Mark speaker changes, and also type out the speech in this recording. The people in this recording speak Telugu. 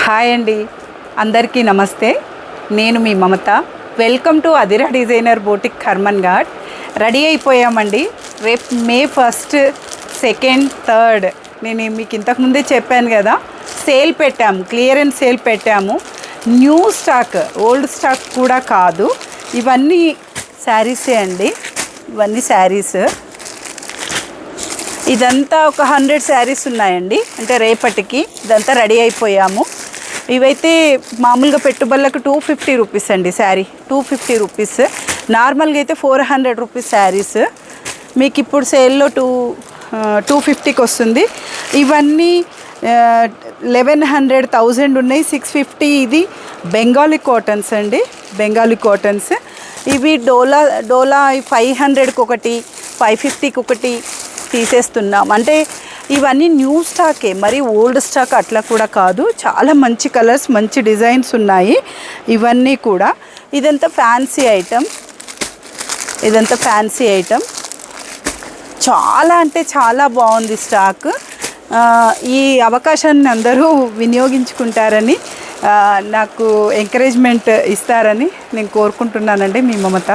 Speaker 1: హాయ్ అండి, అందరికీ నమస్తే. నేను మీ మమత. వెల్కమ్ టు అదిరా designer boutique Karman ghat. Ready అయిపోయామండి. రేపు మే 1, 2, 3 నేను మీకు ఇంతకుముందే చెప్పాను కదా, సేల్ పెట్టాము, క్లియరెన్స్ సేల్ పెట్టాము. న్యూ స్టాక్, ఓల్డ్ స్టాక్ కూడా కాదు. ఇవన్నీ శారీసే అండి, ఇవన్నీ శారీస్. ఇదంతా ఒక 100 శారీస్ ఉన్నాయండి. అంటే రేపటికి ఇదంతా రెడీ అయిపోయాము. ఇవైతే మామూలుగా పెట్టుబడులకు 250 రూపీస్ అండి శారీ, 250 రూపీస్. నార్మల్గా అయితే 400 రూపీస్ శారీస్. మీకు ఇప్పుడు సేల్లో 250కి వస్తుంది. ఇవన్నీ 1100, 1000 ఉన్నాయి, 650. ఇది బెంగాలీ కాటన్స్ అండి, బెంగాలీ కాటన్స్. ఇవి డోలా 500కి ఒకటి, 550కి ఒకటి తీసేస్తున్నాం. అంటే ఇవన్నీ న్యూ స్టాకే, మరి ఓల్డ్ స్టాక్ అట్లా కూడా కాదు. చాలా మంచి కలర్స్, మంచి డిజైన్స్ ఉన్నాయి ఇవన్నీ కూడా. ఇదంతా ఫ్యాన్సీ ఐటమ్, ఇదంతా ఫ్యాన్సీ ఐటమ్. చాలా అంటే చాలా బాగుంది స్టాక్. ఈ అవకాశాన్ని అందరూ వినియోగించుకుంటారని, నాకు ఎంకరేజ్మెంట్ ఇస్తారని నేను కోరుకుంటున్నానండి. మీ మమత.